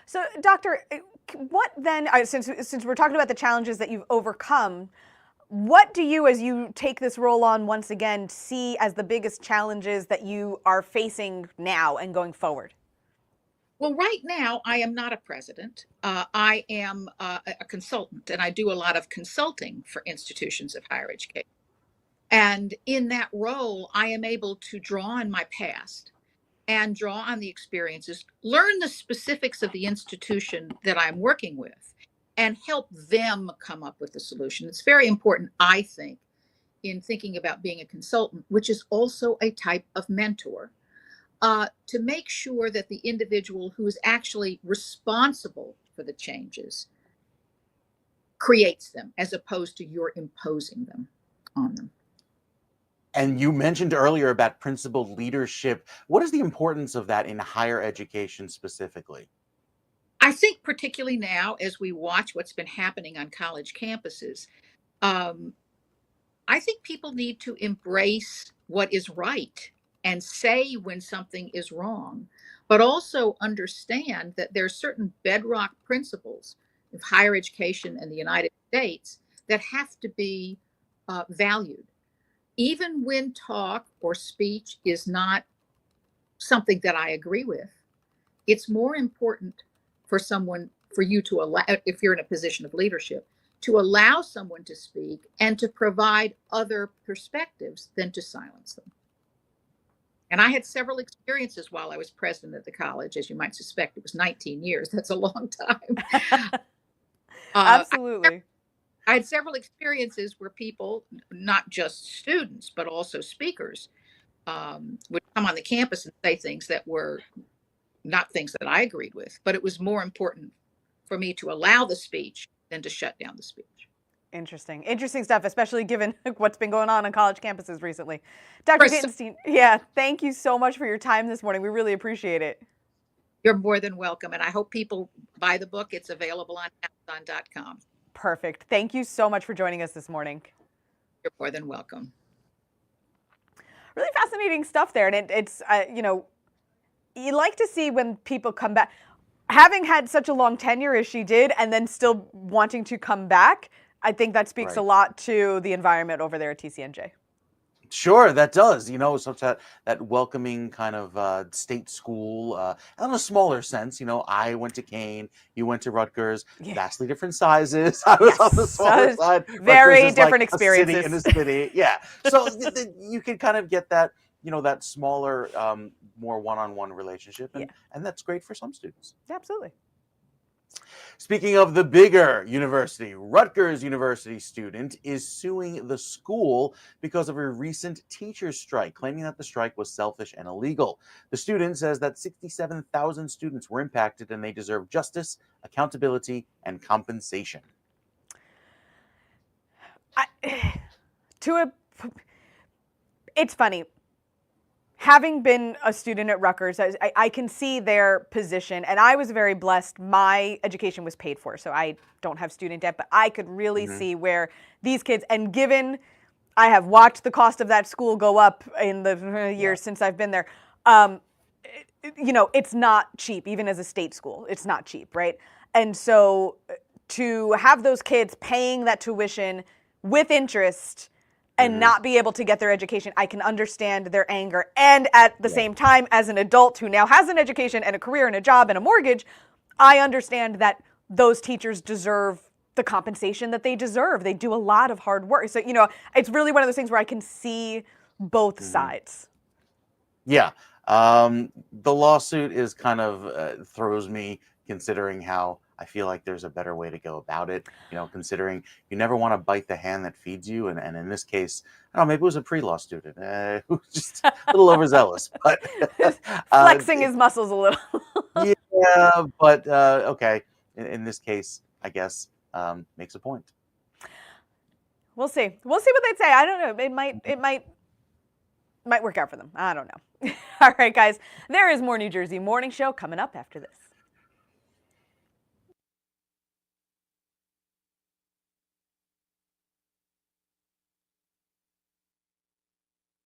[SPEAKER 3] So, Doctor, what then, since we're talking about the challenges that you've overcome, what do you, as you take this role on once again, see as the biggest challenges that you are facing now and going forward?
[SPEAKER 15] Well, right now, I am not a president. I am a consultant, and I do a lot of consulting for institutions of higher education. And in that role, I am able to draw on my past and draw on the experiences, learn the specifics of the institution that I'm working with, and help them come up with the solution. It's very important, I think, in thinking about being a consultant, which is also a type of mentor, to make sure that the individual who is actually responsible for the changes creates them, as opposed to you're imposing them on them.
[SPEAKER 2] And you mentioned earlier about principled leadership. What is the importance of that in higher education specifically?
[SPEAKER 15] I think particularly now, as we watch what's been happening on college campuses, I think people need to embrace what is right and say when something is wrong, but also understand that there are certain bedrock principles of higher education in the United States that have to be valued. Even when talk or speech is not something that I agree with, it's more important for you to allow, if you're in a position of leadership, to allow someone to speak and to provide other perspectives than to silence them. And I had several experiences while I was president of the college. As you might suspect, it was 19 years. That's a long time.
[SPEAKER 3] Absolutely.
[SPEAKER 15] I had several experiences where people, not just students, but also speakers, would come on the campus and say things that were not things that I agreed with, but it was more important for me to allow the speech than to shut down the speech.
[SPEAKER 3] Interesting. Interesting stuff, especially given what's been going on college campuses recently. Dr. Dittenstein, yeah, thank you so much for your time this morning. We really appreciate it.
[SPEAKER 15] You're more than welcome. And I hope people buy the book. It's available on Amazon.com.
[SPEAKER 3] Perfect. Thank you so much for joining us this morning.
[SPEAKER 15] You're more than welcome.
[SPEAKER 3] Really fascinating stuff there. And it's, you know, you like to see when people come back, having had such a long tenure as she did, and then still wanting to come back. I think that speaks a lot to the environment over there at TCNJ.
[SPEAKER 2] Sure, that does. You know, such that welcoming kind of state school. On a smaller sense, you know, I went to Kane, you went to Rutgers, vastly different sizes. I was on the smaller side.
[SPEAKER 3] Very
[SPEAKER 2] Rutgers is
[SPEAKER 3] different
[SPEAKER 2] like
[SPEAKER 3] experiences.
[SPEAKER 2] A city in a city, yeah. So you can kind of get that, you know, that smaller, more one-on-one relationship, and that's great for some students.
[SPEAKER 3] Absolutely.
[SPEAKER 2] Speaking of the bigger university, Rutgers University student is suing the school because of a recent teachers' strike, claiming that the strike was selfish and illegal. The student says that 67,000 students were impacted and they deserve justice, accountability, and compensation.
[SPEAKER 3] It's funny. Having been a student at Rutgers, I can see their position, and I was very blessed. My education was paid for, so I don't have student debt, but I could really see where these kids, and given I have watched the cost of that school go up in the years since I've been there, you know, it's not cheap, even as a state school. It's not cheap, right? And so to have those kids paying that tuition with interest and not be able to get their education, I can understand their anger. And at the same time, as an adult who now has an education and a career and a job and a mortgage, I understand that those teachers deserve the compensation that they deserve. They do a lot of hard work. So, you know, it's really one of those things where I can see both sides.
[SPEAKER 2] Yeah. The lawsuit is kind of throws me, considering how I feel like there's a better way to go about it, you know, considering you never want to bite the hand that feeds you. And in this case, I don't know, maybe it was a pre-law student who was just a little overzealous, but
[SPEAKER 3] flexing his muscles a little.
[SPEAKER 2] Yeah, but okay. In this case, I guess makes a point.
[SPEAKER 3] We'll see. We'll see what they say. I don't know. It might work out for them. I don't know. All right, guys. There is more New Jersey Morning Show coming up after this.